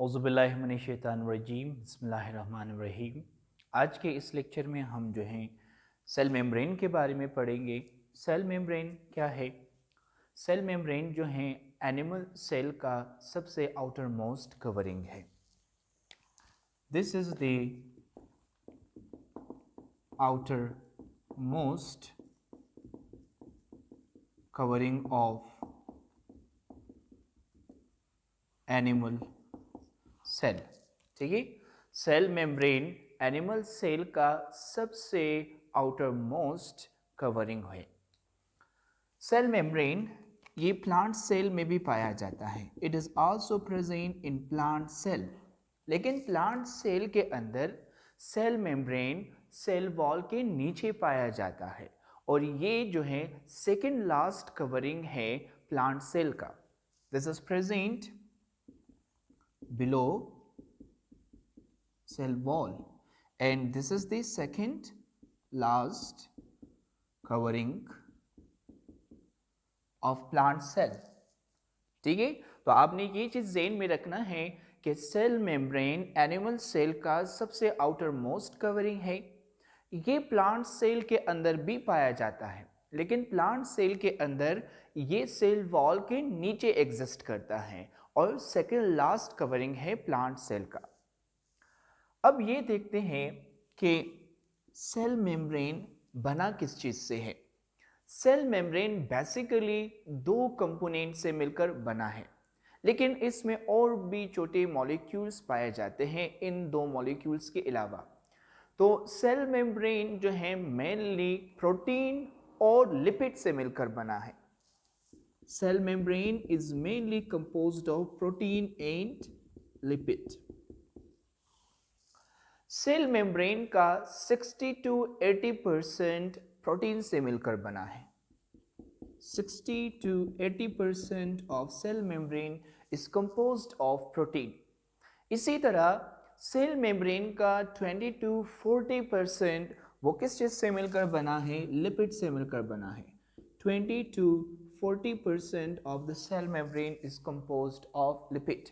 औज़ुबिल्लाहिमिनश्शैतानिर्रजीम बिस्मिल्लाहिर्रहमानिर्रहीम। आज के इस लेक्चर में हम जो हैं सेल मेम्ब्रेन के बारे में पढ़ेंगे। सेल मेम्ब्रेन क्या है? सेल मेम्ब्रेन जो है एनिमल सेल का सबसे आउटर मोस्ट कवरिंग है। This is the outer most covering of animal cell. ठीक है, सेल मेम्ब्रेन एनिमल सेल का सबसे आउटर मोस्ट कवरिंग है। सेल मेम्ब्रेन ये प्लांट सेल में भी पाया जाता है। It is also present in plant cell. लेकिन प्लांट सेल के अंदर सेल मेम्ब्रेन सेल वॉल के नीचे पाया जाता है और ये जो है सेकेंड लास्ट कवरिंग है प्लांट सेल का। This is present below cell wall and this is the second last covering of plant cell। ठीक है, तो आपने ये चीज ज़हन में रखना है कि सेल मेम्ब्रेन एनिमल सेल का सबसे आउटर मोस्ट कवरिंग है। ये प्लांट सेल के अंदर भी पाया जाता है, लेकिन प्लांट सेल के अंदर ये सेल वॉल के नीचे एग्जिस्ट करता है और सेकेंड लास्ट कवरिंग है प्लांट सेल का। अब ये देखते हैं कि सेल मेम्ब्रेन बना किस चीज से है। सेल मेम्ब्रेन बेसिकली दो कंपोनेंट से मिलकर बना है, लेकिन इसमें और भी छोटे मॉलिक्यूल्स पाए जाते हैं इन दो मॉलिक्यूल्स के अलावा। तो सेल मेम्ब्रेन जो है मेनली प्रोटीन और लिपिड से मिलकर बना है। Cell membrane is mainly composed of protein and lipid। Cell membrane का 60 to 80% प्रोटीन से मिलकर बना है। 60 to 80% of cell membrane is composed of protein। इसी तरह सेल मेम्ब्रेन का 20 to 40% वो किस चीज से मिलकर बना है? लिपिड से मिलकर बना है। 20 to 40% of the cell membrane is composed of lipid।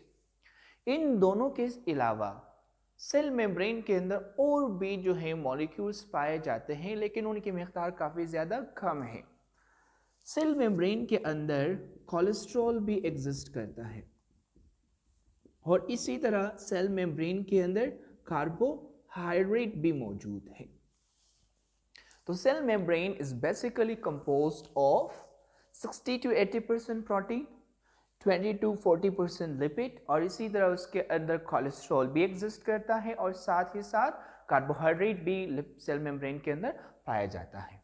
इन दोनों के अलावा सेल मेम्ब्रेन के अंदर और भी जो है मॉलिक्यूल्स पाए जाते हैं, लेकिन उनकी मिक़दार काफ़ी ज़्यादा कम है। सेल मेम्ब्रेन के अंदर कोलेस्ट्रॉल भी एग्जिस्ट करता है और इसी तरह सेल मेम्ब्रेन के अंदर कार्बोहाइड्रेट भी मौजूद है। तो cell membrane is basically composed of 60 to 80% protein, 20 to 40% lipid और इसी तरह उसके अंदर कोलेस्ट्रॉल भी एग्जिस्ट करता है और साथ ही साथ कार्बोहाइड्रेट भी सेल मेम्ब्रेन के अंदर पाया जाता है।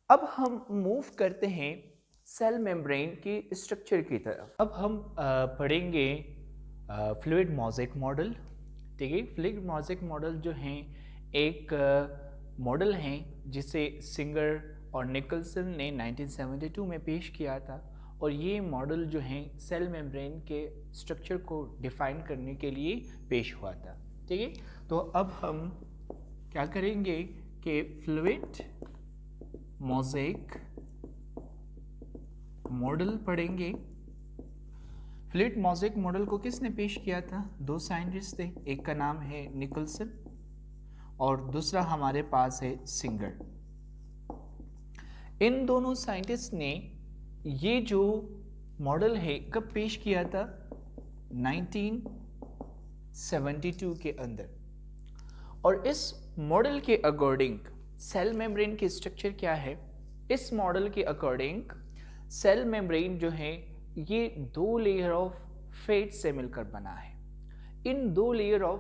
अब हम मूव करते हैं सेल मेम्ब्रेन की स्ट्रक्चर की तरफ। अब हम पढ़ेंगे फ्लूइड मोज़ेक मॉडल। ठीक है, फ्लूइड मोज़ेक मॉडल जो है एक मॉडल है जिसे सिंगर और निकलसन ने 1972 में पेश किया था और ये मॉडल जो है सेल मेम्ब्रेन के स्ट्रक्चर को डिफाइन करने के लिए पेश हुआ था। ठीक है, तो अब हम क्या करेंगे कि फ्लूइड मोज़ेक मॉडल पढ़ेंगे। फ्लूइड मोज़ेक मॉडल को किसने पेश किया था? दो साइंटिस्ट थे, एक का नाम है निकलसन और दूसरा हमारे पास है सिंगर। इन दोनों साइंटिस्ट ने ये जो मॉडल है कब पेश किया था? 1972 के अंदर। और इस मॉडल के अकॉर्डिंग सेल मेम्ब्रेन की स्ट्रक्चर क्या है? इस मॉडल के अकॉर्डिंग सेल मेम्ब्रेन जो है ये दो लेयर ऑफ फैट से मिलकर बना है। इन दो लेयर ऑफ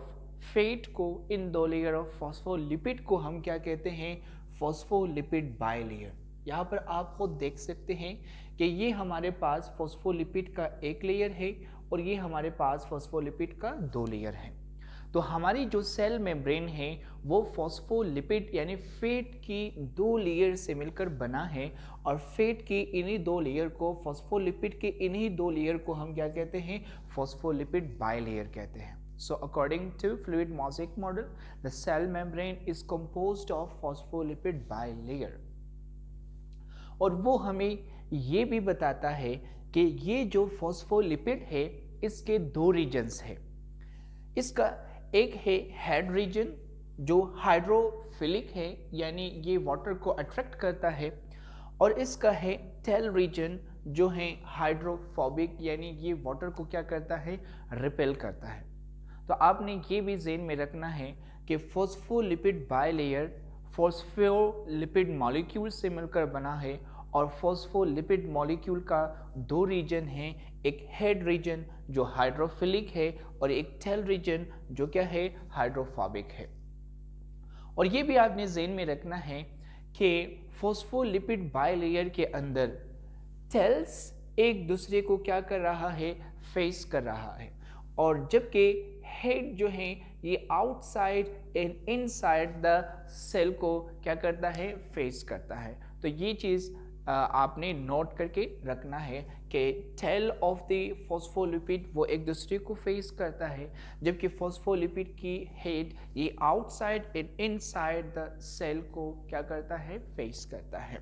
फैट को, इन दो लेयर ऑफ फॉस्फोलिपिड को हम क्या कहते हैं? Phospholipid bilayer. यहाँ पर आप खुद देख सकते हैं कि ये हमारे पास फॉस्फोलिपिड का एक लेयर है और ये हमारे पास फॉस्फोलिपिड का दो लेयर है। तो हमारी जो सेल मेम्ब्रेन है वो फॉस्फोलिपिड यानी फैट की दो लेयर से मिलकर बना है और फैट की इन्हीं दो लेयर को, फॉस्फोलिपिड के इन्हीं दो लेयर को हम क्या कहते हैं? फॉस्फोलिपिड बाइलेयर कहते हैं। So according to fluid mosaic model, the cell membrane is composed of phospholipid bilayer। और वो हमें ये भी बताता है कि ये जो फॉस्फोलिपिड है इसके दो रीजन्स है। इसका एक है हेड रीजन जो हाइड्रोफिलिक है, यानी ये वाटर को अट्रैक्ट करता है, और इसका है टेल रीजन जो है हाइड्रोफोबिक, यानी ये वाटर को क्या करता है, रिपेल करता है। तो आपने ये भी ज़हन में रखना है कि फॉस्फोलिपिड बायलेयर फॉस्फोलिपिड मॉलिक्यूल से मिलकर बना है, और फॉस्फोलिपिड मॉलिक्यूल का दो रीजन है, एक हेड रीजन जो हाइड्रोफिलिक है और एक टेल रीजन जो क्या है, हाइड्रोफोबिक है। और ये भी आपने ज़हन में रखना है कि फॉस्फोलिपिड बायलेयर के अंदर टेल्स एक दूसरे को क्या कर रहा है, फेस कर रहा है, और जबकि हेड जो है ये outside and inside the cell को क्या करता है, फेस करता है। तो ये चीज़ आपने नोट करके रखना है कि टेल ऑफ द फॉस्फोलिपिड वो एक दूसरे को फेस करता है, जबकि फॉस्फोलिपिड की हेड ये outside and inside the cell को क्या करता है, फेस करता है।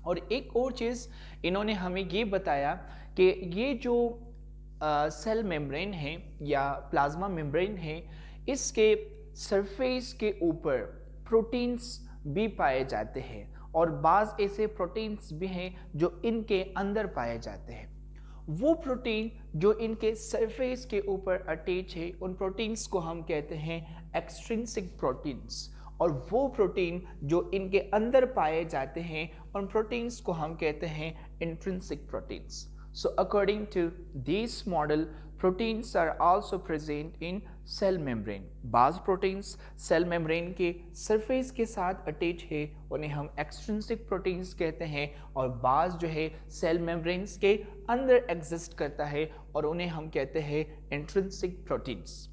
और एक और चीज़ इन्होंने हमें ये बताया कि ये जो सेल मेम्ब्रेन है या प्लाज्मा मेम्ब्रेन है, इसके सरफेस के ऊपर प्रोटीन्स भी पाए जाते हैं, और बाज़ ऐसे प्रोटीन्स भी हैं जो इनके अंदर पाए जाते हैं। वो प्रोटीन जो इनके सरफेस के ऊपर अटैच है, उन प्रोटीन्स को हम कहते हैं एक्सट्रिंसिक प्रोटीन्स, और वो प्रोटीन जो इनके अंदर पाए जाते हैं, उन प्रोटीन्स को हम कहते हैं intrinsic proteins. So according to this model, proteins are also present in cell membrane. बाज़ प्रोटीन्स सेल मेम्ब्रेन के सरफेस के साथ अटैच है, उन्हें हम एक्सट्रिंसिक प्रोटीन्स कहते हैं, और बाज़ जो है सेल मेम्ब्रेन्स के अंदर एग्जिस्ट करता है, और उन्हें हम कहते हैं इंट्रिंसिक प्रोटीन्स।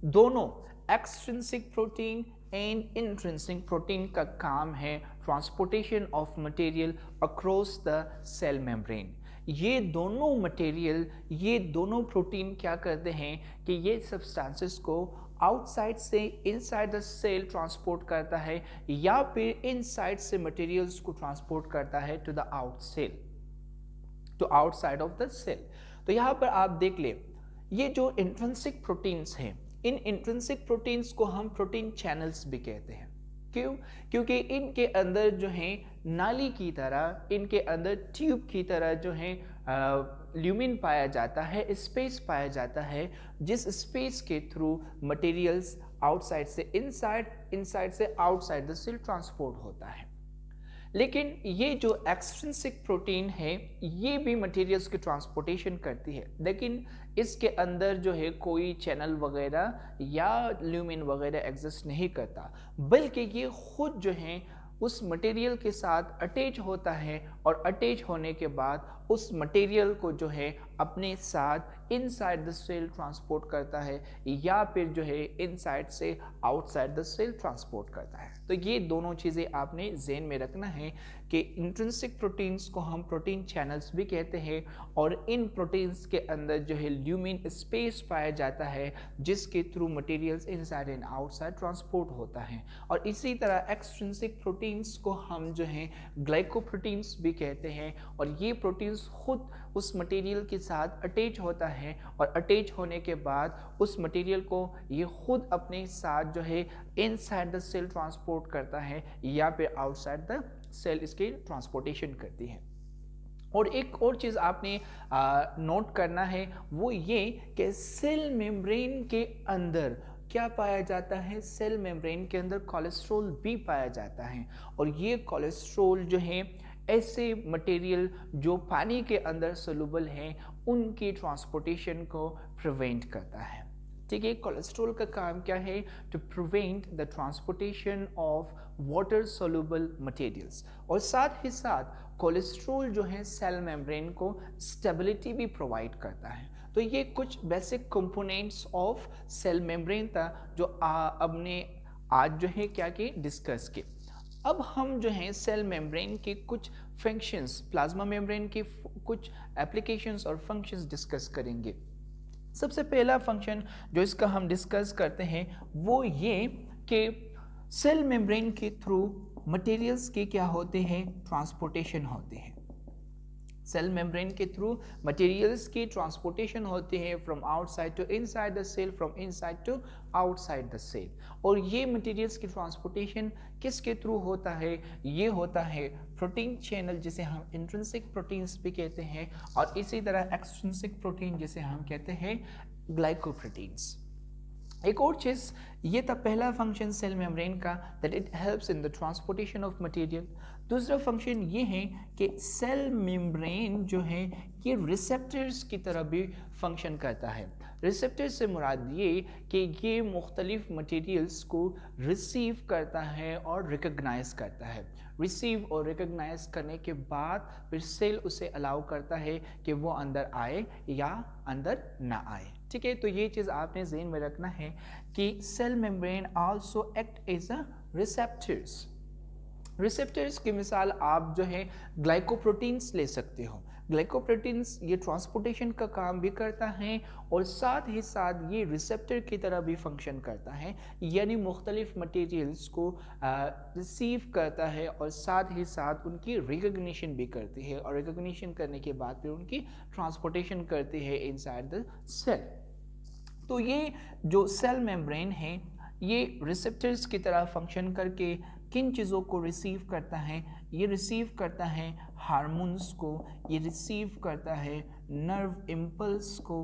दोनों extrinsic protein and intrinsic protein का काम है transportation of material across the cell membrane. ये दोनों मटेरियल, ये दोनों प्रोटीन क्या करते हैं कि ये सब्सटेंसेस को आउटसाइड से इनसाइड द सेल ट्रांसपोर्ट करता है, या फिर इनसाइड से मटेरियल्स को ट्रांसपोर्ट करता है to the outside of the cell. तो यहाँ पर आप देख ले, ये जो इंट्रिंसिक प्रोटीन्स हैं, इन इंट्रिंसिक प्रोटीन्स को हम प्रोटीन चैनल्स भी कहते हैं। क्यों? क्योंकि इनके अंदर जो है नाली की तरह, इनके अंदर ट्यूब की तरह जो है ल्यूमिन पाया जाता है, स्पेस पाया जाता है, जिस स्पेस के थ्रू मटेरियल्स आउटसाइड से इनसाइड, इनसाइड से आउटसाइड द सेल ट्रांसपोर्ट होता है। लेकिन ये जो एक्सट्रिंसिक प्रोटीन है, ये भी मटेरियल्स की ट्रांसपोर्टेशन करती है, लेकिन इसके अंदर जो है कोई चैनल वगैरह या ल्यूमिन वगैरह एग्जिस्ट नहीं करता, बल्कि ये खुद जो है उस मटेरियल के साथ अटैच होता है, और अटैच होने के बाद उस मटेरियल को जो है अपने साथ इनसाइड द सेल ट्रांसपोर्ट करता है, या फिर जो है इनसाइड से आउटसाइड द सेल ट्रांसपोर्ट करता है। तो ये दोनों चीज़ें आपने ज़हन में रखना है कि इंट्रिंसिक प्रोटीन्स को हम प्रोटीन चैनल्स भी कहते हैं, और इन प्रोटीन्स के अंदर जो है ल्यूमिन स्पेस पाया जाता है, जिसके through materials inside and outside transport होता है। और इसी तरह एक्सट्रिंसिक प्रोटीन्स को हम जो है ग्लाइकोप्रोटीन्स भी कहते हैं, और ये प्रोटीन्स खुद उस मटेरियल के साथ अटैच होता है, और अटैच होने के बाद उस मटेरियल को ये खुद अपने साथ जो है इनसाइड द सेल ट्रांसपोर्ट करता है, या फिर आउटसाइड द सेल इसकी ट्रांसपोर्टेशन करती है। और एक और चीज़ आपने नोट करना है, वो ये कि सेल मेम्ब्रेन के अंदर क्या पाया जाता है, सेल मेम्ब्रेन के अंदर कोलेस्ट्रॉल भी पाया जाता है, और ये कोलेस्ट्रॉल जो है ऐसे मटेरियल जो पानी के अंदर सोलुबल हैं, उनकी ट्रांसपोर्टेशन को प्रिवेंट करता है। ठीक है, कोलेस्ट्रॉल का काम क्या है? To prevent the transportation of water soluble materials. और साथ ही साथ कोलेस्ट्रॉल जो है सेल मेम्ब्रेन को स्टेबिलिटी भी प्रोवाइड करता है। तो ये कुछ basic components of cell membrane था जो हमने आज जो है क्या कि डिस्कस किए। अब हम जो हैं सेल मेम्ब्रेन के कुछ फंक्शंस, प्लाज्मा मेम्ब्रेन के कुछ एप्लीकेशंस और फंक्शंस डिस्कस करेंगे। सबसे पहला फंक्शन जो इसका हम डिस्कस करते हैं वो ये कि सेल मेम्ब्रेन के थ्रू मटेरियल्स के क्या होते हैं, ट्रांसपोर्टेशन होते हैं। सेल मेम्ब्रेन के थ्रू मटेरियल्स की ट्रांसपोर्टेशन होती है from outside to inside the cell, from inside to outside the cell. और ये मटेरियल्स की ट्रांसपोर्टेशन किसके थ्रू होता है? ये होता है प्रोटीन चैनल, जिसे हम इंट्रिंसिक प्रोटीन्स भी कहते हैं, और इसी तरह एक्सट्रिंसिक प्रोटीन जिसे हम कहते हैं ग्लाइकोप्रोटीन्स। एक और चीज, ये था पहला फंक्शन सेल मेम्ब्रेन का, that it helps in the transportation of material. दूसरा फंक्शन ये है कि सेल मेम्ब्रेन जो है ये रिसेप्टर्स की तरह भी फंक्शन करता है। रिसेप्टर से मुराद ये कि ये मुख्तलिफ मटेरियल्स को रिसीव करता है और रिकग्नाइज करता है। रिसीव और रिकग्नाइज करने के बाद फिर सेल उसे अलाउ करता है कि वो अंदर आए या अंदर ना आए। ठीक है, तो ये चीज़ आपने ज़हन में रखना है कि cell membrane also act as a receptors. Receptors की मिसाल आप जो है ग्लाइकोप्रोटीन्स ले सकते हो। ग्लाइकोप्रोटीन्स ये ट्रांसपोर्टेशन का काम भी करता है और साथ ही साथ ये रिसेप्टर की तरह भी फंक्शन करता है, यानी मुख्तलिफ मटेरियल्स को रिसीव करता है और साथ ही साथ उनकी रिकग्निशन भी करती है, और रिकग्निशन करने के बाद फिर उनकी ट्रांसपोर्टेशन करती है इनसाइड द सेल। तो ये जो सेल मेम्ब्रेन है ये रिसेप्टर्स की तरह फंक्शन करके किन चीज़ों को रिसीव करता है? ये रिसीव करता है हार्मोन्स को, ये रिसीव करता है नर्व इम्पल्स को,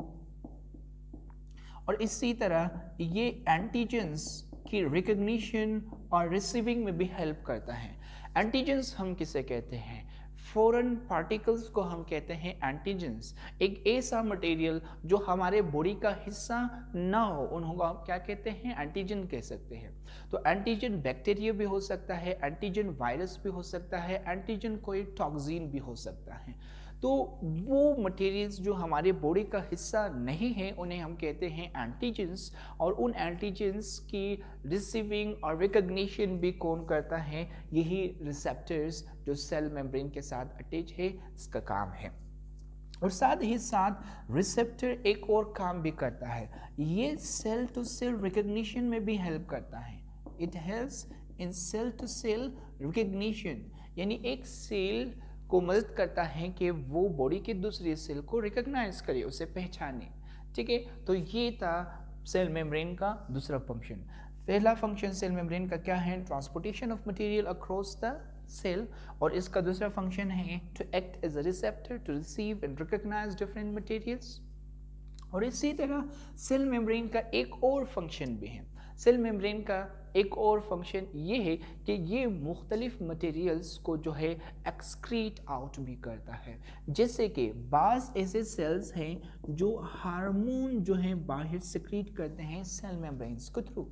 और इसी तरह ये एंटीजेंस की रिकग्निशन और रिसीविंग में भी हेल्प करता है। एंटीजेंस हम किसे कहते हैं? फॉरेन पार्टिकल्स को हम कहते हैं एंटीजेंस। एक ऐसा मटेरियल जो हमारे बॉडी का हिस्सा ना हो, उनको हम क्या कहते हैं? एंटीजन कह सकते हैं। तो एंटीजन बैक्टीरिया भी हो सकता है, एंटीजन वायरस भी हो सकता है, एंटीजन कोई टॉक्सिन भी हो सकता है। तो वो मटेरियल्स जो हमारे बॉडी का हिस्सा नहीं है उन्हें हम कहते हैं एंटीजेंस, और उन एंटीजेंस की रिसीविंग और रिकग्निशन भी कौन करता है? यही रिसेप्टर्स जो सेल मेम्ब्रेन के साथ अटैच है, इसका काम है। और साथ ही साथ रिसेप्टर एक और काम भी करता है, ये सेल टू सेल रिकग्निशन में भी हेल्प करता है। It helps in cell to cell recognition, यानी एक सेल को मदद करता है कि वो बॉडी के दूसरे सेल को रिकग्नाइज करे, उसे पहचाने। ठीक है, तो ये था सेल मेम्ब्रेन का दूसरा फंक्शन। पहला फंक्शन सेल मेम्ब्रेन का क्या है? Transportation of material across the cell, और इसका दूसरा फंक्शन है to act as a receptor to receive and recognise different materials. और इसी तरह सेल मेम्ब्रेन का एक और फंक्शन भी है। सेल मेम्ब्रेन का एक और फंक्शन ये है कि ये मुख्तलिफ मटेरियल्स को जो है एक्सक्रीट आउट भी करता है। जैसे कि बाज़ ऐसे सेल्स हैं जो हार्मोन जो है बाहर सिक्रीट करते हैं सेल मेम्ब्रेन्स के थ्रू।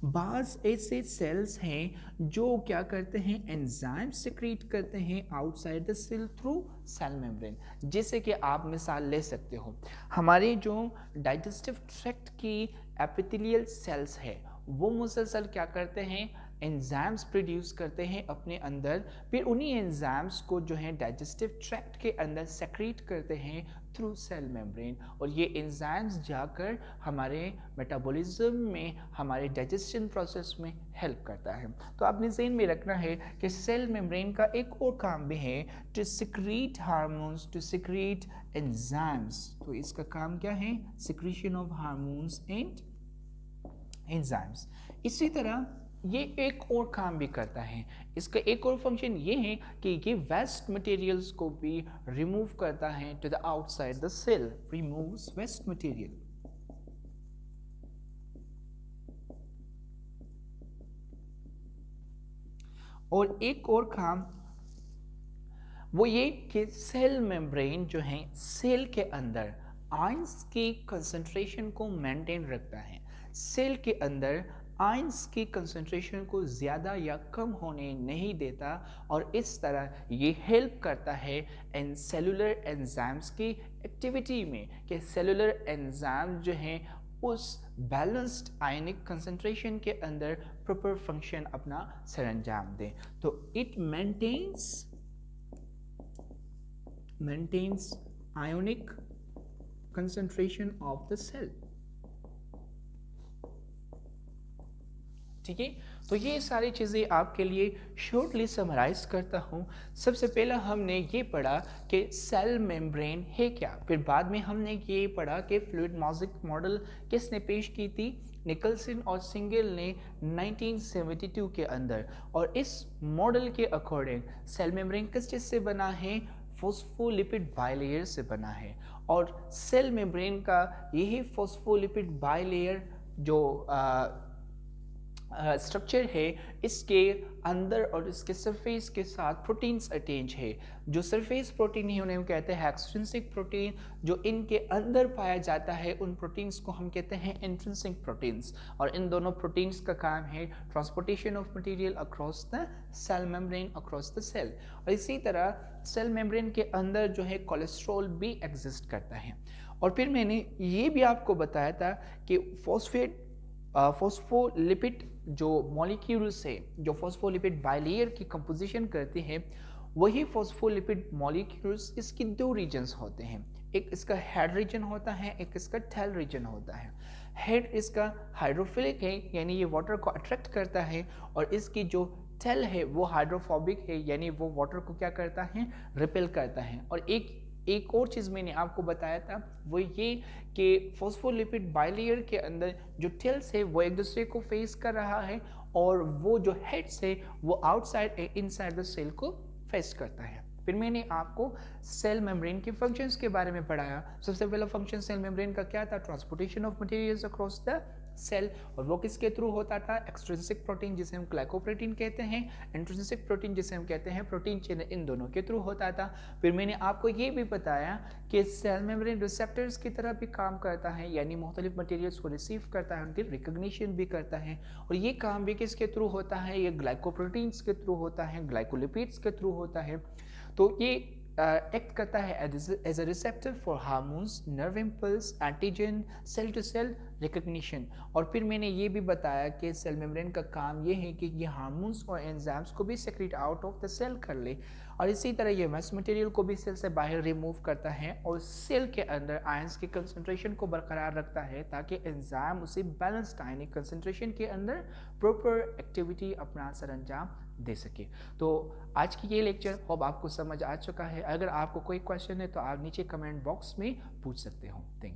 बाज़ ऐसे सेल्स हैं जो क्या करते हैं? एंजाइम सिक्रीट करते हैं outside the cell through cell membrane. जैसे कि आप मिसाल ले सकते हो, हमारे जो डाइजेस्टिव ट्रैक्ट की एपिथेलियल सेल्स है वो मुसलसल क्या करते हैं? एंजाइम्स प्रोड्यूस करते हैं अपने अंदर, फिर उन्हीं एंजाइम्स को जो है डाइजेस्टिव ट्रैक्ट के अंदर सेक्रीट करते हैं थ्रू सेल मेम्ब्रेन, और ये एंजाइम्स जाकर हमारे मेटाबॉलिज्म में, हमारे डाइजेशन प्रोसेस में हेल्प करता है। तो आपने ज़हन में रखना है कि सेल मेम्ब्रेन का एक और काम भी है to secrete hormones, to secrete enzymes. तो इसका काम क्या है? Secretion of hormones and enzymes. इसी तरह ये एक और काम भी करता है, इसका एक और फंक्शन ये है कि ये वेस्ट मटेरियल्स को भी रिमूव करता है to the outside the cell, removes waste material. और एक और काम वो ये कि सेल मेम्ब्रेन जो है सेल के अंदर आयंस की कंसंट्रेशन को मेंटेन रखता है। सेल के अंदर आयंस की कंसंट्रेशन को ज़्यादा या कम होने नहीं देता, और इस तरह ये हेल्प करता है इन सेलुलर एंजाइम्स की एक्टिविटी में, कि सेलुलर एंजाइम जो हैं उस बैलेंस्ड आयनिक कंसंट्रेशन के अंदर प्रॉपर फंक्शन अपना सरंजाम दें। तो it maintains ionic concentration of the cell। ठीक है, तो ये सारी चीज़ें आपके लिए शॉर्टली समराइज करता हूँ। सबसे पहला हमने ये पढ़ा कि सेल मेम्ब्रेन है क्या, फिर बाद में हमने ये पढ़ा कि फ्लूइड मॉजिक मॉडल किसने पेश की थी, निकलसन और सिंगल ने 1972 के अंदर। और इस मॉडल के अकॉर्डिंग सेल मेम्ब्रेन किस चीज़ से बना है, फॉस्फोलिपिड बाइलेयर से बना है। और सेल मेम्ब्रेन का यही फॉस्फोलिपिड बाइलेयर जो स्ट्रक्चर है, इसके अंदर और इसके सरफेस के साथ प्रोटीन्स अटैच है। जो सरफेस प्रोटीन है उन्हें हम कहते हैं एक्सट्रिंसिक प्रोटीन, जो इनके अंदर पाया जाता है उन प्रोटीन्स को हम कहते हैं इंट्रिंसिक प्रोटीन्स। और इन दोनों प्रोटीन्स का काम है transportation of material across the cell membrane, across the cell. और इसी तरह सेल मेम्ब्रेन के अंदर जो है कोलेस्ट्रॉल भी एग्जिस्ट करता है। और फिर मैंने ये भी आपको बताया था कि फॉस्फोलिपिड जो मॉलिक्यूल्स है, जो फॉस्फोलिपिड बाइलेयर की कंपोजिशन करते हैं, वही फॉस्फोलिपिड मॉलिक्यूल्स इसकी दो रीजन्स होते हैं। एक इसका हेड रीजन होता है, एक इसका टेल रीजन होता है। हेड इसका हाइड्रोफिलिक है, यानी ये वाटर को अट्रैक्ट करता है, और इसकी जो टेल है वो हाइड्रोफोबिक है, यानी वो वाटर को क्या करता है, रिपेल करता है। और एक और चीज़ मैंने आपको बताया था वो ये कि फॉस्फोलिपिड बाइलेयर के अंदर जो टेल्स है वो एक दूसरे को फेस कर रहा है, और वो जो हेड्स है वो आउटसाइड इनसाइड द सेल को फेस करता है। फिर मैंने आपको सेल मेम्ब्रेन के फंक्शंस के बारे में पढ़ाया। सबसे पहला फंक्शन सेल मेम्ब्रेन का क्या था, transportation of materials across the cell. और वो किसके थ्रू होता था, एक्सट्रिंसिक प्रोटीन जिसे हम ग्लाइकोप्रोटीन कहते हैं, इंट्रिंसिक प्रोटीन जिसे हम कहते हैं प्रोटीन चेन, इन दोनों के थ्रू होता था। फिर मैंने आपको ये भी बताया कि सेल मेम्ब्रेन रिसेप्टर्स की तरह भी काम करता है, यानी मुख्तलिफ मटेरियल्स को रिसीव करता है, उनकी रिकग्निशन भी करता है। और ये काम भी किसके थ्रू होता है, ये ग्लाइकोप्रोटीन्स के थ्रू होता है, ग्लाइकोलिपिड्स के थ्रू होता है। तो ये एक्ट करता है as a receptor for hormones, nerve impulse, antigen, cell to cell recognition. और फिर मैंने ये भी बताया कि सेल मेम्ब्रेन का काम ये है कि ये हार्मोन्स और एंजाइम्स को भी secrete out of the cell कर ले, और इसी तरह ये वेस्ट मटेरियल को भी सेल से बाहर रिमूव करता है, और सेल के अंदर आयंस की कंसंट्रेशन को बरकरार रखता है ताकि एंजाइम उसे बैलेंस्ड आयनिक कंसंट्रेशन के अंदर प्रॉपर एक्टिविटी अपना सरंजाम दे सके। तो आज की ये लेक्चर होप आपको समझ आ चुका है। अगर आपको कोई क्वेश्चन है तो आप नीचे कमेंट बॉक्स में पूछ सकते हो। Thank you.